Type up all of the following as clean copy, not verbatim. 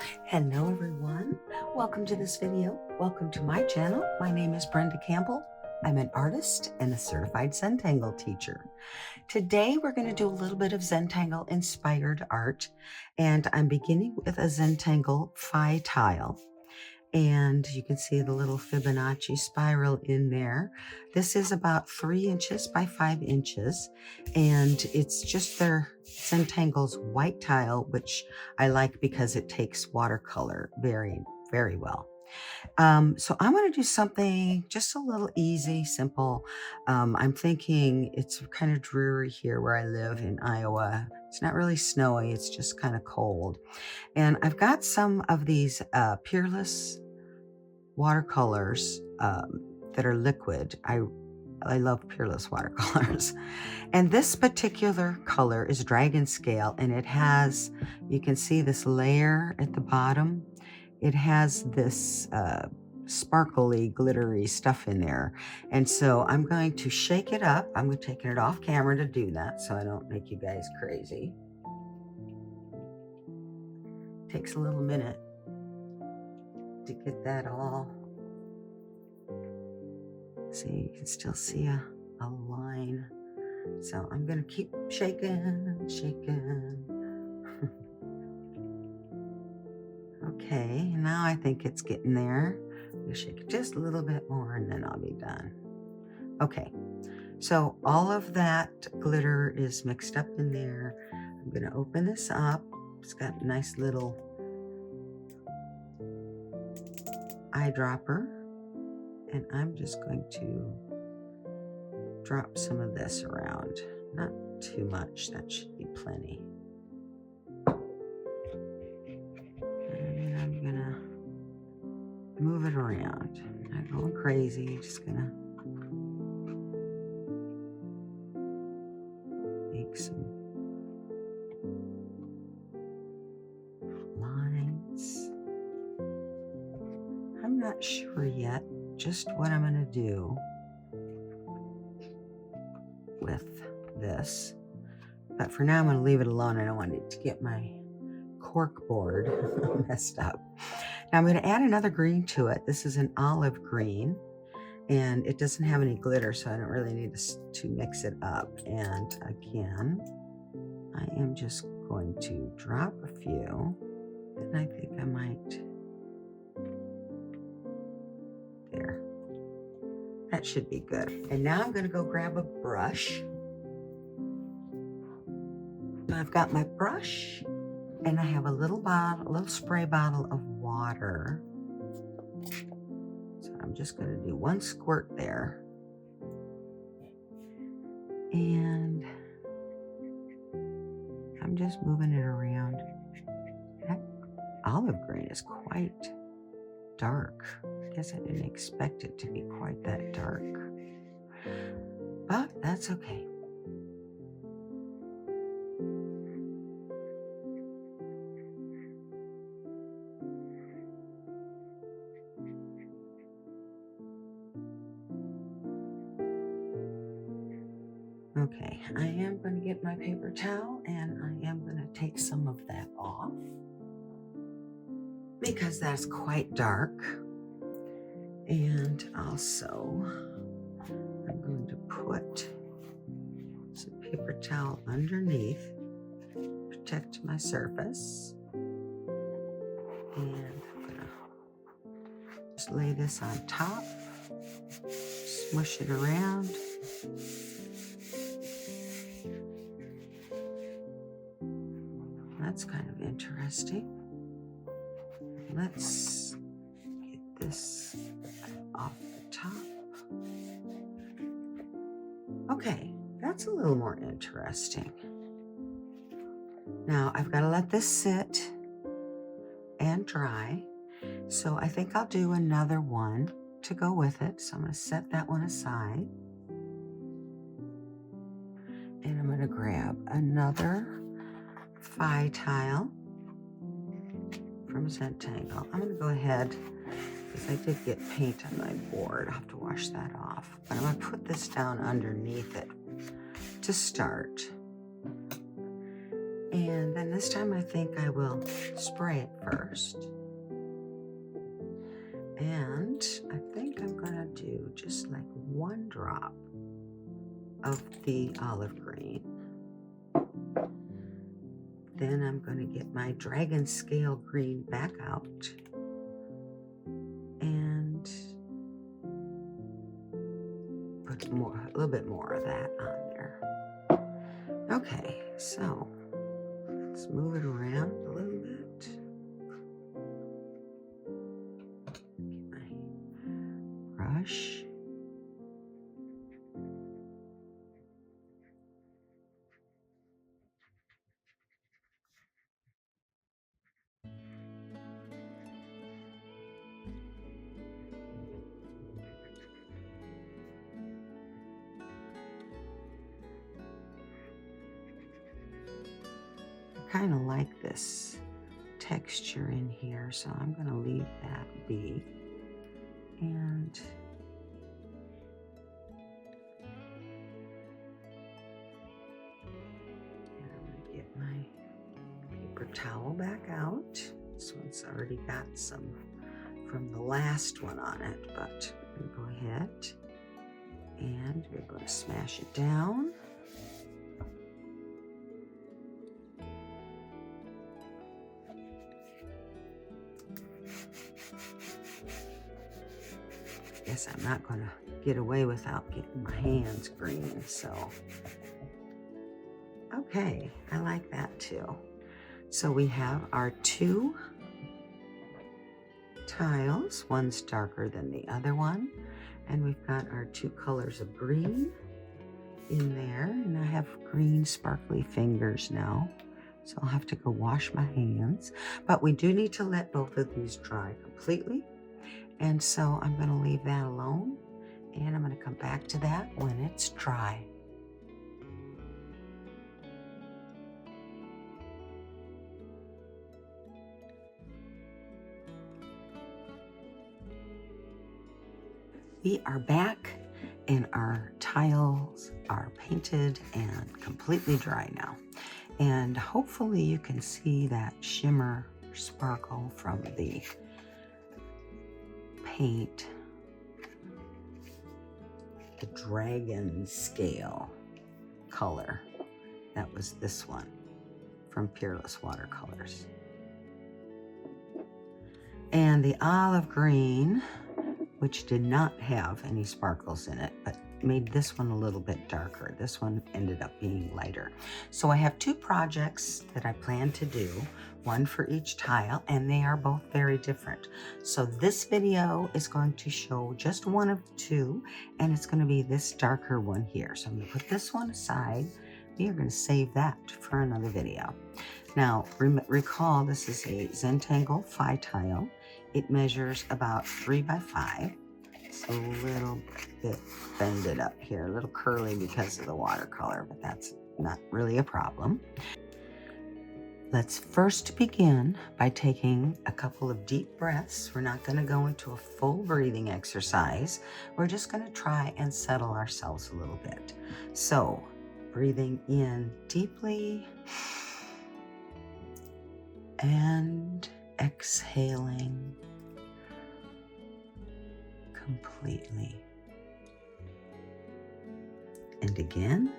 Hello everyone, welcome to this video. Welcome to my channel. My name is Brenda Campbell. I'm an artist and a certified Zentangle teacher. Today we're going to do a little bit of Zentangle Inspired Art, and I'm beginning with a Zentangle Phi tile. And you can see the little Fibonacci spiral in there. This is about 3 inches by 5 inches, and it's just their Zentangle's white tile, which I like because it takes watercolor very, very well. So I'm going to do something just a little easy, simple. I'm thinking it's kind of dreary here where I live in Iowa. It's not really snowy, it's just kind of cold. And I've got some of these Peerless watercolors that are liquid. I love Peerless watercolors. And this particular color is Dragon Scale, and it has, you can see this layer at the bottom. It has this sparkly, glittery stuff in there. And so I'm going to shake it up. I'm taking it off camera to do that so I don't make you guys crazy. Takes a little minute to get that all. See, you can still see a line. So I'm gonna keep shaking. Okay, now I think it's getting there. I'm gonna shake it just a little bit more and then I'll be done. Okay, so all of that glitter is mixed up in there. I'm gonna open this up. It's got a nice little eyedropper, and I'm just going to drop some of this around. Not too much, that should be plenty. And then I'm gonna move it around. Not going crazy, just gonna make some lines. I'm not sure yet just what I'm gonna do with this, but for now I'm going to leave it alone. I don't want it to get my cork board messed up. Now I'm going to add another green to it. This is an olive green, and it doesn't have any glitter, so I don't really need to mix it up. And again, I am just going to drop a few, and I think I might. There. That should be good. And now I'm going to go grab a brush. I've got my brush, and I have a little spray bottle of water. So I'm just going to do one squirt there. And I'm just moving it around. That olive green is quite dark. I guess I didn't expect it to be quite that dark, but that's okay. Okay, I am going to get my paper towel, and I am going to take some of that off because that's quite dark. And also, I'm going to put some paper towel underneath, protect my surface. And I'm going to just lay this on top, smush it around. That's kind of interesting. Let's get this off the top. Okay, that's a little more interesting. Now I've got to let this sit and dry. So I think I'll do another one to go with it. So I'm going to set that one aside. And I'm going to grab another Phi tile from Zentangle. I'm going to go ahead, because I did get paint on my board. I'll have to wash that off. But I'm going to put this down underneath it to start. And then this time I think I will spray it first. And I think I'm gonna do just like 1 drop of the olive green. Then I'm gonna get my dragon scale green back out and put a little bit more of that on there. Okay, so let's move it around a little bit. Get my brush. I kind of like this texture in here, so I'm going to leave that be. And I'm going to get my paper towel back out. This one's already got some from the last one on it, but I'm going to go ahead and we're going to smash it down. Guess I'm not going to get away without getting my hands green, so okay, I like that too. So we have our 2 tiles, one's darker than the other one, and we've got our 2 colors of green in there, and I have green sparkly fingers now, so I'll have to go wash my hands, but we do need to let both of these dry completely. And so I'm going to leave that alone, and I'm going to come back to that when it's dry. We are back, and our tiles are painted and completely dry now. And hopefully you can see that shimmer sparkle from the paint, the dragon scale color. That was this one from Peerless Watercolors. And the olive green, which did not have any sparkles in it, but made this one a little bit darker. This one ended up being lighter. So I have 2 projects that I plan to do, one for each tile, and they are both very different. So this video is going to show just one of the 2, and it's going to be this darker one here. So I'm going to put this one aside. We are going to save that for another video. Now, recall this is a Zentangle Phi tile. It measures about 3 by 5. It's a little bit bended up here, a little curly because of the watercolor, but that's not really a problem. Let's first begin by taking a couple of deep breaths. We're not going to go into a full breathing exercise. We're just going to try and settle ourselves a little bit. So, breathing in deeply and exhaling completely. And again.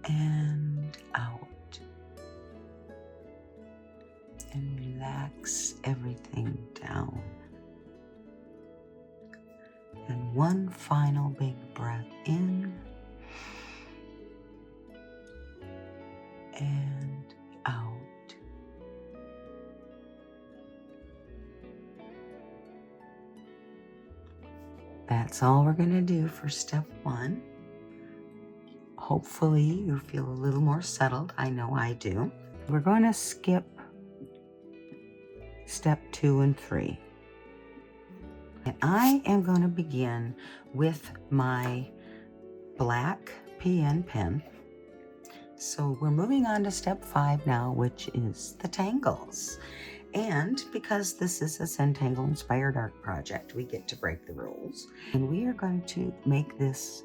And out. And relax everything down. And one final big breath in. And out. That's all we're going to do for step 1. Hopefully you feel a little more settled. I know I do. We're going to skip step 2 and 3. And I am going to begin with my black PN pen. So we're moving on to step 5 now, which is the tangles. And because this is a Zentangle Inspired Art project, we get to break the rules. And we are going to make this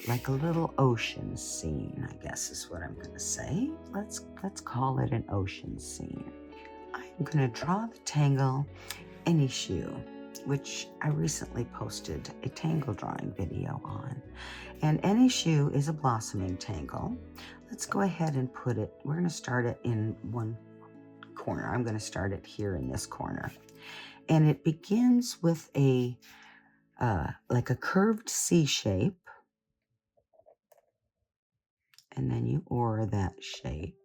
like a little ocean scene, I guess is what I'm going to say. Let's call it an ocean scene. I'm going to draw the tangle any shoe, which I recently posted a tangle drawing video on. And any shoe is a blossoming tangle. Let's go ahead and put it, we're going to start it in one corner. I'm going to start it here in this corner. And it begins with a like a curved C shape. And then you aura that shape.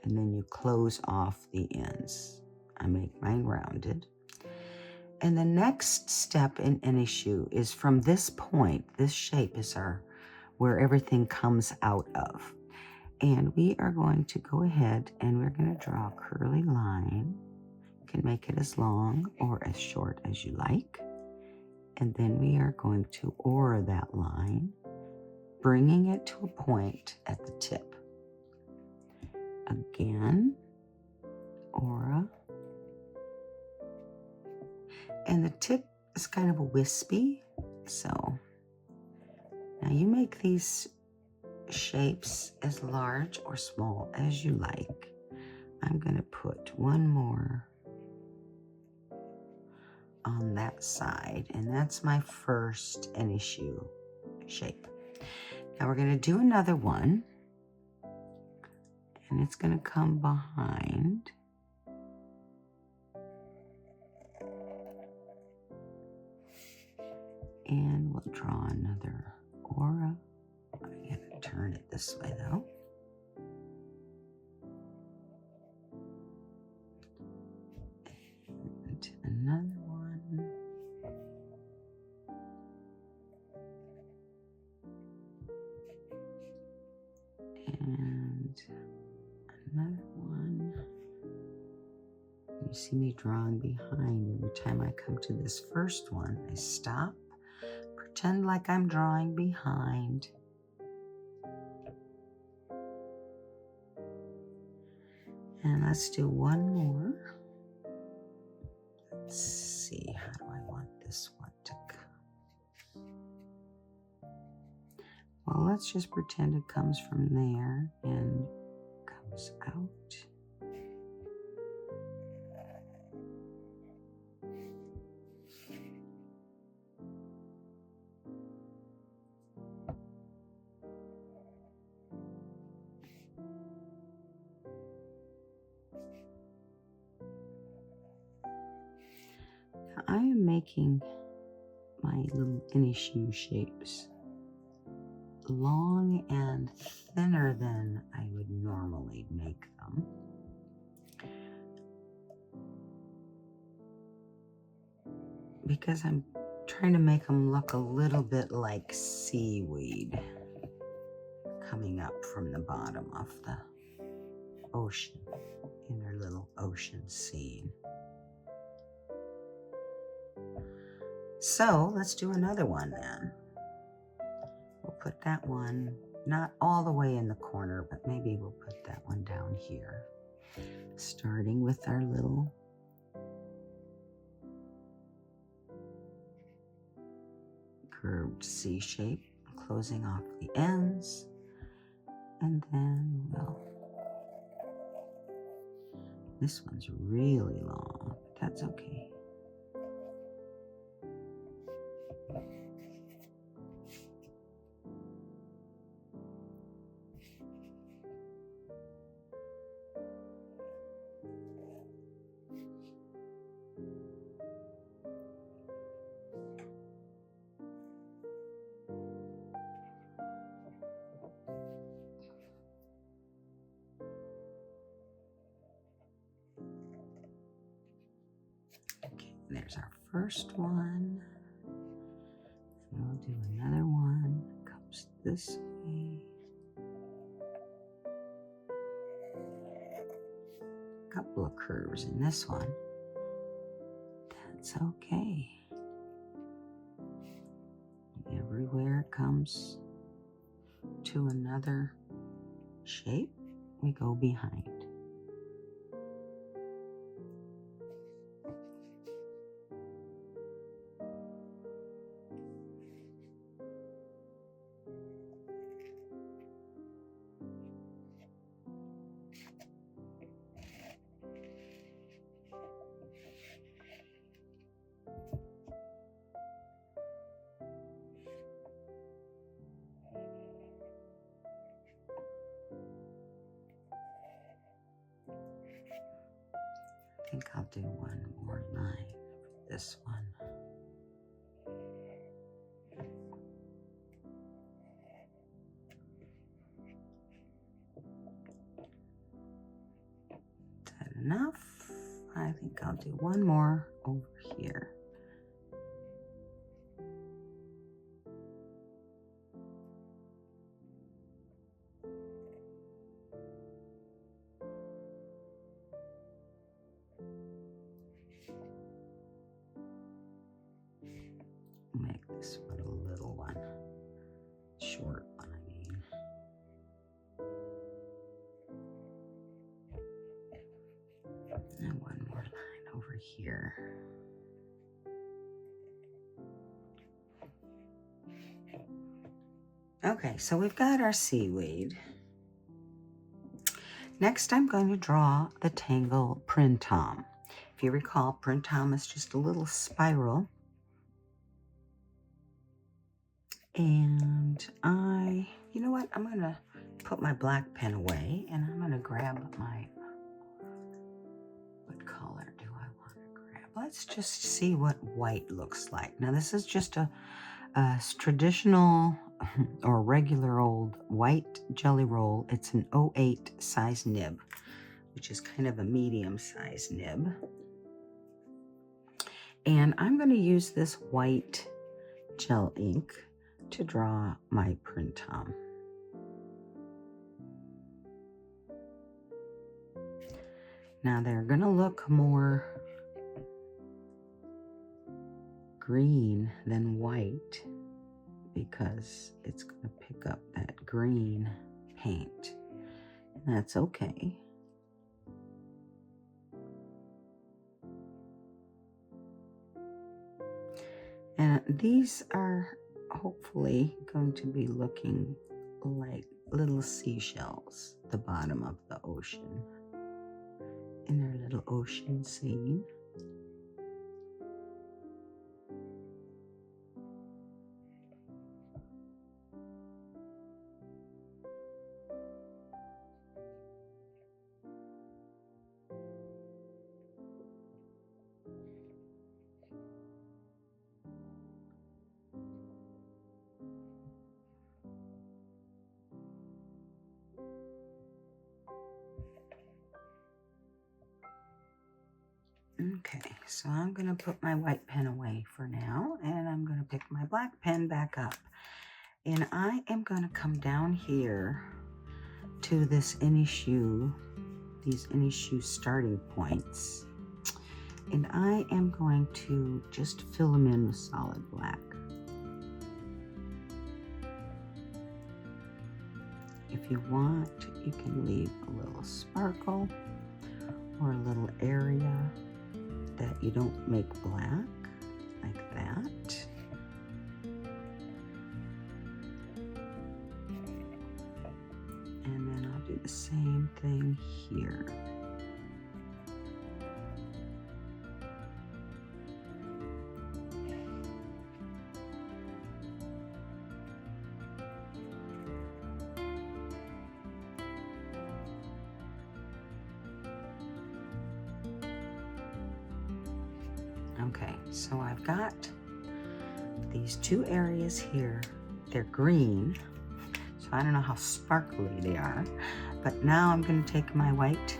And then you close off the ends. I make mine rounded. And the next step in any shoe is from this point, this shape is where everything comes out of. And we are going to go ahead and we're going to draw a curly line. You can make it as long or as short as you like. And then we are going to aura that line, bringing it to a point at the tip. Again, aura. And the tip is kind of a wispy, so now you make these shapes as large or small as you like. I'm going to put one more on that side, and that's my first any shoe shape. Now we're going to do another one, and it's going to come behind. And we'll draw another aura. I'm going to turn it this way though. And another one. And another one. You see me drawing behind. Every time I come to this first one, I stop. Pretend like I'm drawing behind. And let's do one more. Let's see, how do I want this one to go? Well, let's just pretend it comes from there and comes out. I am making my little any shoe shapes long and thinner than I would normally make them. Because I'm trying to make them look a little bit like seaweed coming up from the bottom of the ocean in their little ocean scene. So let's do another one then. We'll put that one not all the way in the corner, but maybe we'll put that one down here. Starting with our little curved C shape, closing off the ends, and then this one's really long, but that's okay. There's our first one. And we'll do another one that comes this way. A couple of curves in this one. That's okay. Everywhere it comes to another shape, we go behind. think I'll do one more line for this one. Is that enough? I think I'll do one more over here. Make this one a little one, short one, I mean. And one more line over here. Okay, so we've got our seaweed. Next, I'm going to draw the Tangle Printemps. If you recall, Printemps is just a little spiral. And you know what? I'm going to put my black pen away, and I'm going to grab my, what color do I want to grab? Let's just see what white looks like. Now, this is just a traditional or regular old white jelly roll. It's an 08 size nib, which is kind of a medium size nib. And I'm going to use this white gel ink to draw my Printemps. Now they're going to look more green than white because it's going to pick up that green paint, and that's okay. And these are hopefully going to be looking like little seashells, the bottom of the ocean, in their little ocean scene. Okay, so I'm going to put my white pen away for now, and I'm going to pick my black pen back up. And I am going to come down here to this innie-shoe, these innie-shoe starting points. And I am going to just fill them in with solid black. If you want, you can leave a little sparkle or a little area that you don't make black, like that. And then I'll do the same thing here. Okay, so I've got these two areas here. They're green, so I don't know how sparkly they are, but now I'm going to take my white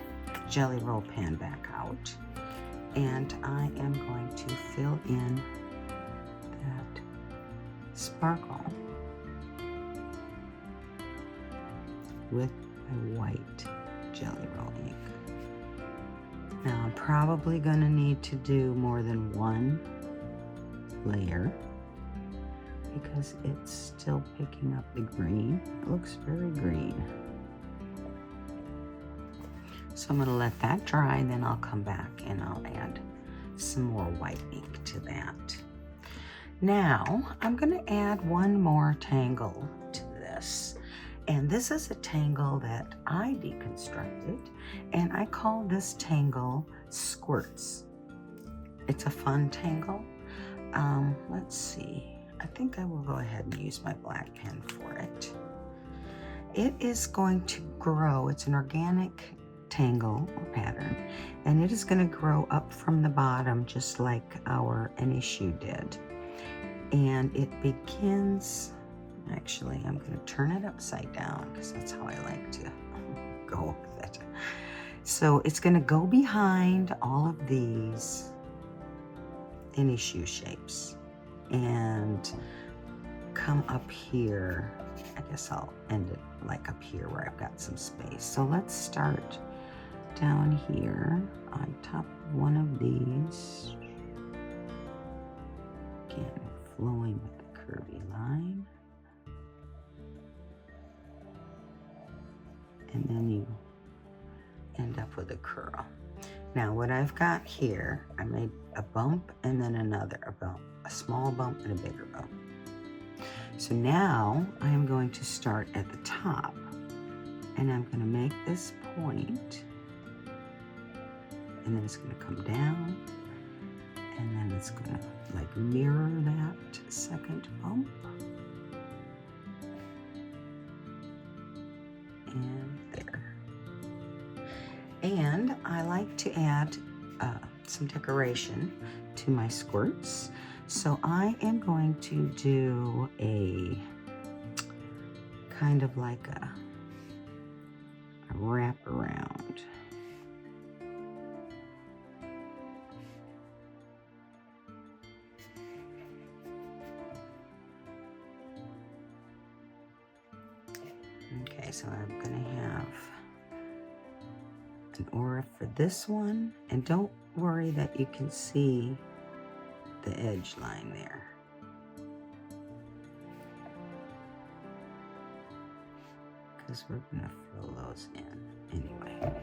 jelly roll pen back out, and I am going to fill in that sparkle with my white jelly roll ink. Now I'm probably going to need to do more than one layer because it's still picking up the green. It looks very green. So I'm going to let that dry, and then I'll come back and I'll add some more white ink to that. Now I'm going to add one more tangle to this. And this is a tangle that I deconstructed, and I call this tangle Squirts. It's a fun tangle. Let's see. I think I will go ahead and use my black pen for it. It is going to grow. It's an organic rectangle or pattern, and it is going to grow up from the bottom just like our issue did. And it begins, actually I'm going to turn it upside down because that's how I like to go with it. So it's going to go behind all of these issue shapes and come up here. I guess I'll end it like up here where I've got some space. So let's start down here on top of one of these. Again, flowing with the curvy line. And then you end up with a curl. Now what I've got here, I made a bump and then another bump, a small bump and a bigger bump. So now I am going to start at the top, and I'm going to make this point, and then it's going to come down, and then it's going to like mirror that second bump. And there. And I like to add some decoration to my squirts. So I am going to do a kind of like a wrap around. Okay, so I'm going to have an aura for this one, and don't worry that you can see the edge line there. Because we're going to fill those in anyway.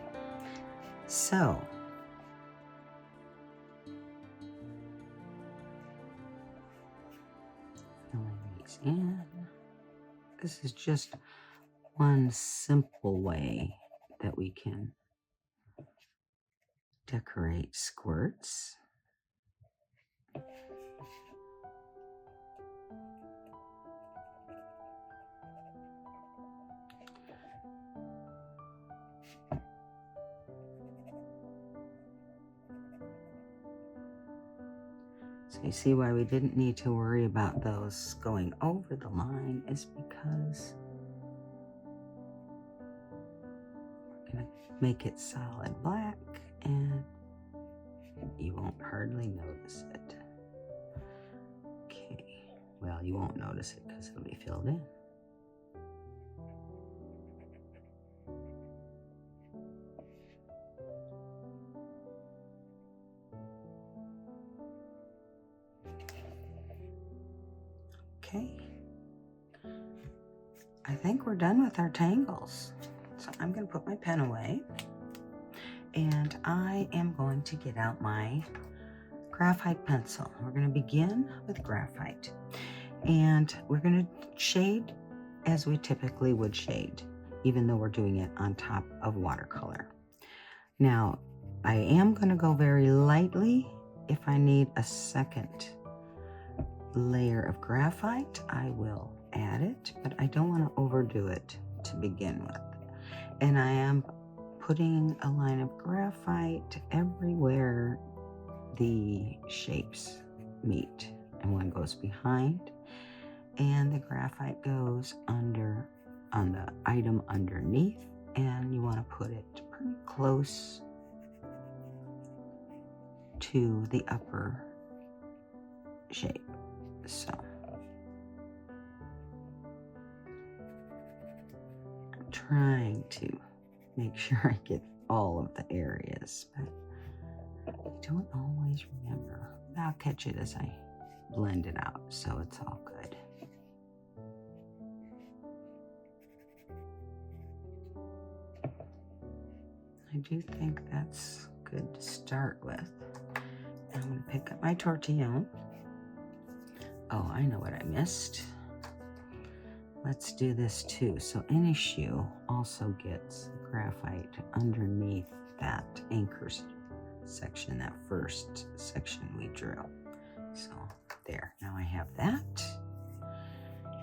So, filling these in. This is just one simple way that we can decorate squirts. So you see why we didn't need to worry about those going over the line is because we're going to make it solid black and you won't hardly notice it. Okay, well, you won't notice it because it'll be filled in. Okay, I think we're done with our tangles. So I'm going to put my pen away and I am going to get out my graphite pencil. We're going to begin with graphite and we're going to shade as we typically would shade, even though we're doing it on top of watercolor. Now, I am going to go very lightly. If I need a second layer of graphite, I will add it, but I don't want to overdo it to begin with. And I am putting a line of graphite everywhere the shapes meet. And one goes behind, and the graphite goes under on the item underneath, and you want to put it pretty close to the upper shape. So I'm trying to make sure I get all of the areas, but I don't always remember. I'll catch it as I blend it out, so it's all good. I do think that's good to start with. I'm going to pick up my tortillon. Oh, I know what I missed. Let's do this too. So any shoe also gets graphite underneath that anchor section, that first section we drew. So there, now I have that.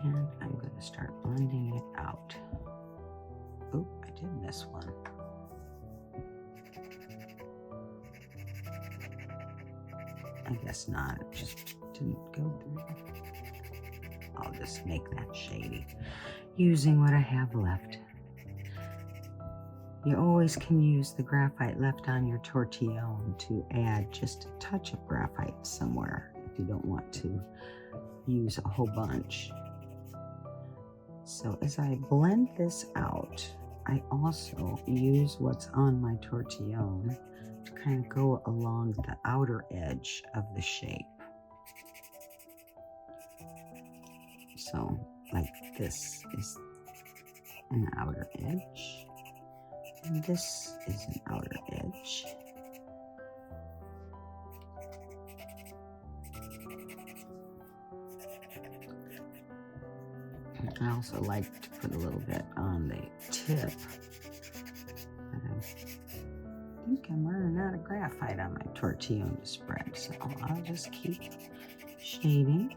And I'm going to start blending it out. Oh, I did miss one. I guess not. It just didn't go through. I'll just make that shady using what I have left. You always can use the graphite left on your tortillon to add just a touch of graphite somewhere if you don't want to use a whole bunch. So as I blend this out, I also use what's on my tortillon to kind of go along the outer edge of the shape. So like this is an outer edge, and this is an outer edge. I also like to put a little bit on the tip, but I think I'm running out of graphite on my tortillon to spread, so I'll just keep shading.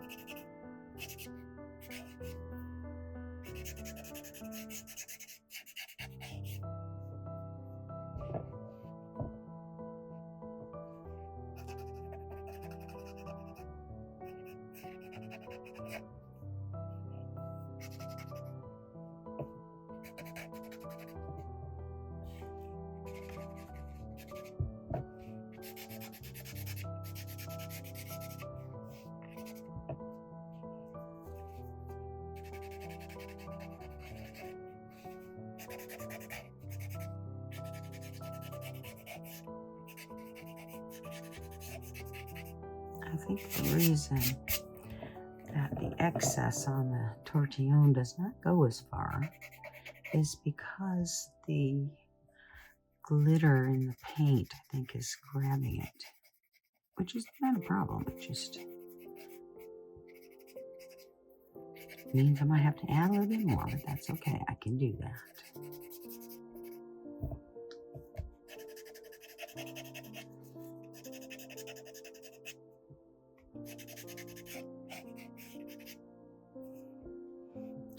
I think the reason that the excess on the tortillon does not go as far is because the glitter in the paint, I think, is grabbing it, which is not a problem. It just means I might have to add a little bit more, but that's okay. I can do that.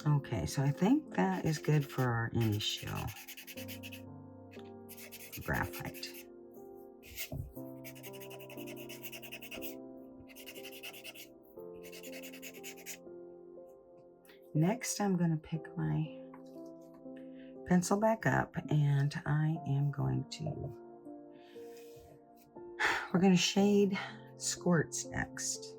Okay, so I think that is good for our initial graphite. Next, I'm going to pick my pencil back up, and I am going to, we're going to shade squirts next.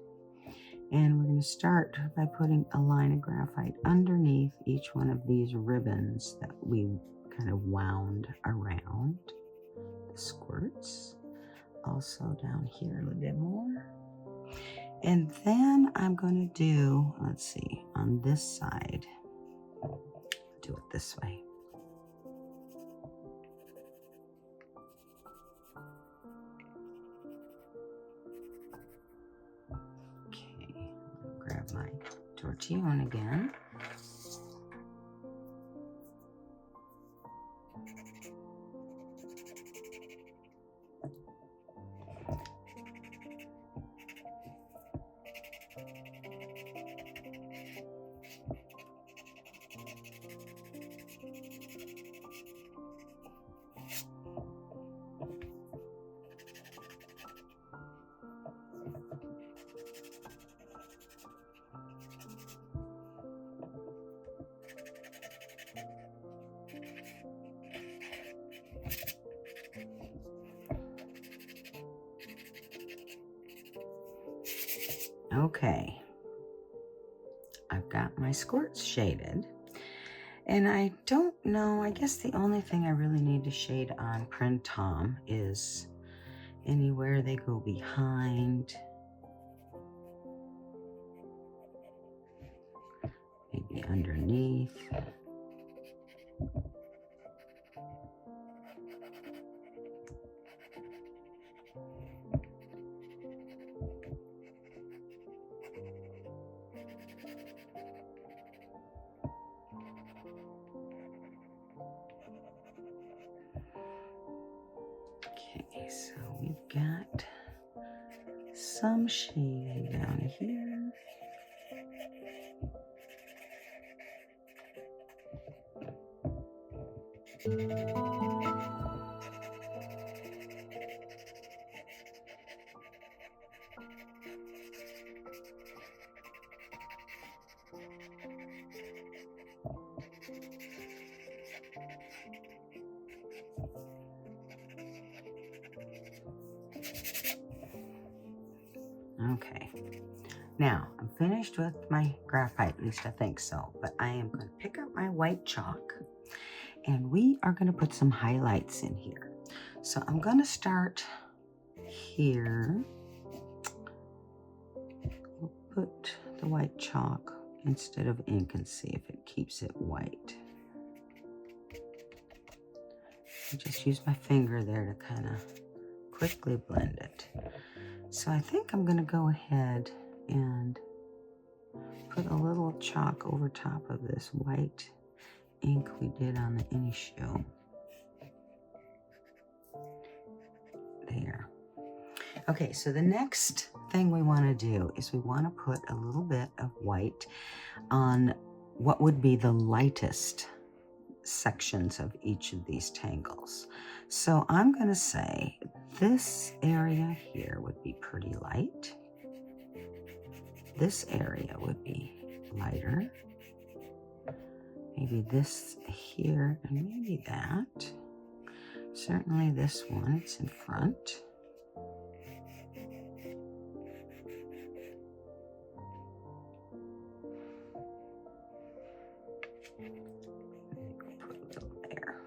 And we're going to start by putting a line of graphite underneath each one of these ribbons that we kind of wound around the squirts. Also down here a little bit more. And then I'm going to do, let's see, on this side, do it this way. Okay, grab my tortillon again. Okay, I've got my squirts shaded, and I don't know, I guess the only thing I really need to shade on Printemps is anywhere they go behind, maybe underneath. Okay, so we've got some shading down here. Okay. Now, I'm finished with my graphite, at least I think so, but I am going to pick up my white chalk and we are going to put some highlights in here. So I'm going to start here. We'll put the white chalk instead of ink and see if it keeps it white. I just use my finger there to kind of quickly blend it. So I think I'm going to go ahead and put a little chalk over top of this white ink we did on the issue. There. Okay, so the next thing we want to do is we want to put a little bit of white on what would be the lightest sections of each of these tangles. So I'm going to say this area here would be pretty light. This area would be lighter. Maybe this here and maybe that. Certainly this one, it's in front. Put a little there.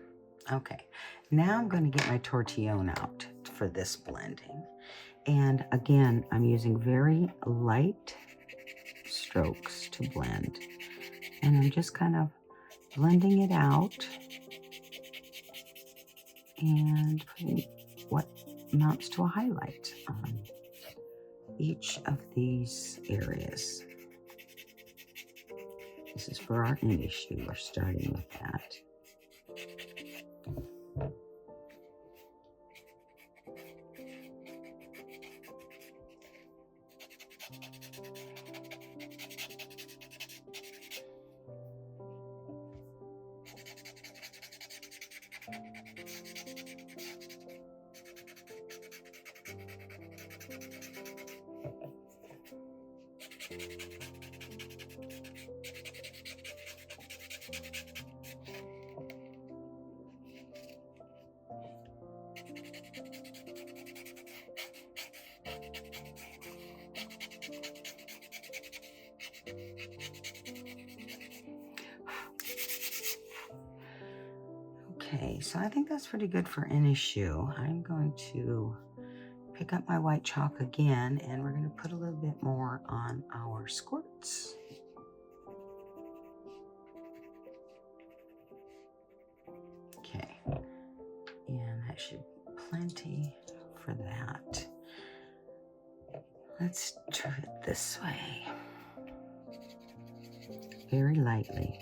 Okay, now I'm going to get my tortillon out for this blending. And again, I'm using very light strokes to blend. And I'm just kind of blending it out and putting what amounts to a highlight on each of these areas. This is for our issue. We're starting with that. Okay, so I think that's pretty good for an issue. I'm going to pick up my white chalk again, and we're going to put a little bit more on our squirts. Okay, and that should be plenty for that. Let's turn it this way, very lightly.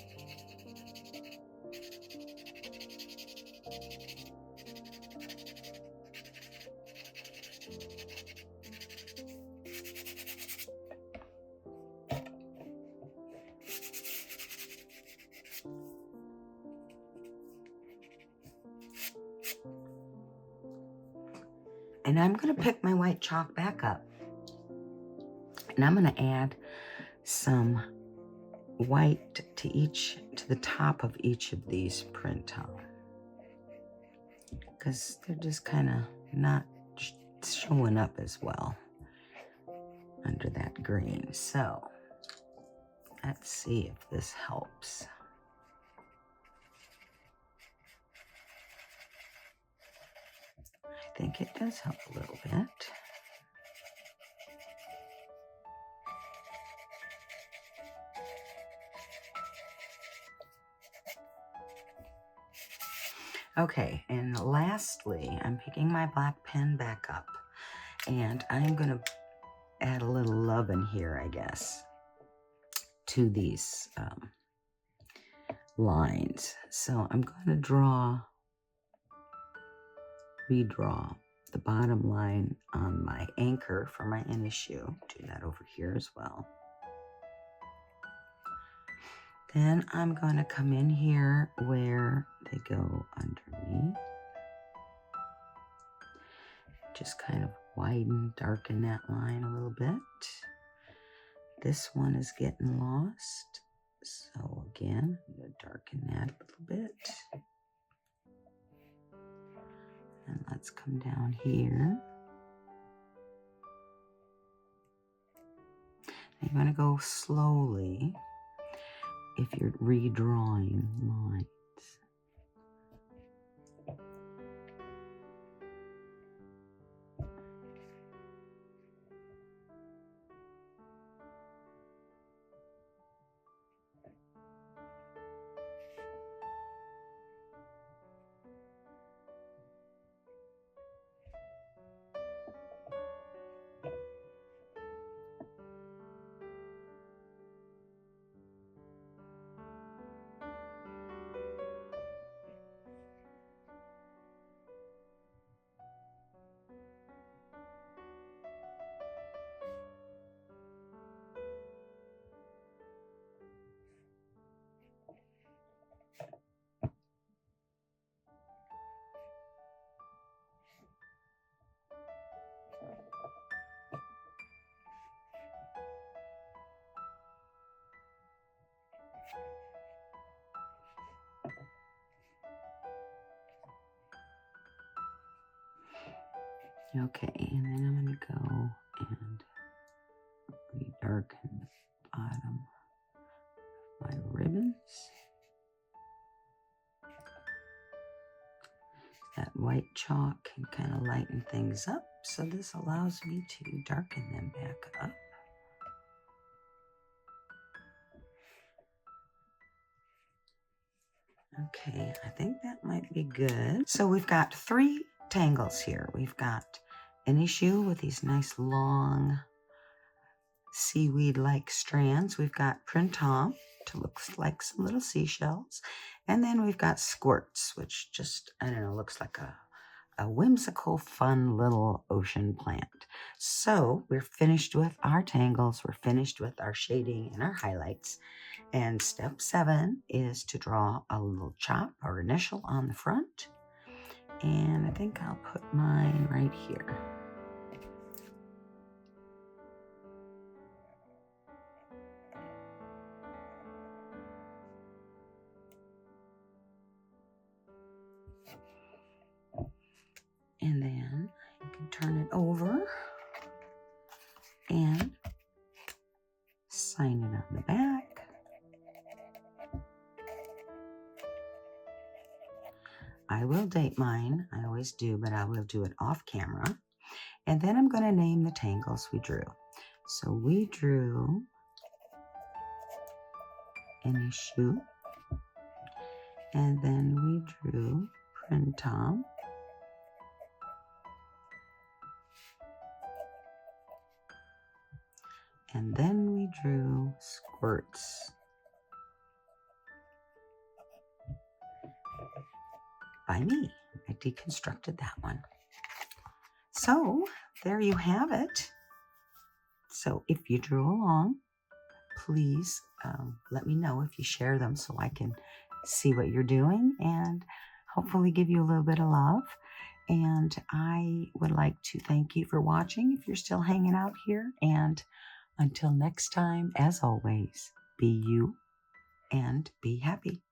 And I'm going to pick my white chalk back up, and I'm going to add some white to the top of each of these print towels, because they're just kind of not showing up as well under that green. So let's see if this helps. I think it does help a little bit. Okay, and lastly, I'm picking my black pen back up, and I'm going to add a little love in here, I guess, to these lines. So I'm going to redraw the bottom line on my anchor for my issue. Do that over here as well. Then I'm going to come in here where they go underneath. Just kind of darken that line a little bit. This one is getting lost. So again, I'm going to darken that a little bit. And let's come down here. you want to go slowly if you're redrawing lines. Okay, and then I'm going to go and redarken the bottom of my ribbons. That white chalk can kind of lighten things up, so this allows me to darken them back up. Okay, I think that might be good. So we've got 3 tangles here. We've got an issue with these nice long seaweed-like strands. We've got printemps to look like some little seashells. And then we've got squirts, which just, I don't know, looks like a whimsical, fun little ocean plant. So we're finished with our tangles. We're finished with our shading and our highlights. And step 7 is to draw a little chop or initial on the front. And I think I'll put mine right here. And then you can turn it over and sign it on the back. I will date mine. I always do, but I will do it off camera. And then I'm going to name the tangles we drew. So we drew an issue, and then we drew printemps, and then we drew squirts. By me. I deconstructed that one. So there you have it. So if you drew along, please let me know if you share them so I can see what you're doing and hopefully give you a little bit of love. And I would like to thank you for watching if you're still hanging out here. And until next time, as always, be you and be happy.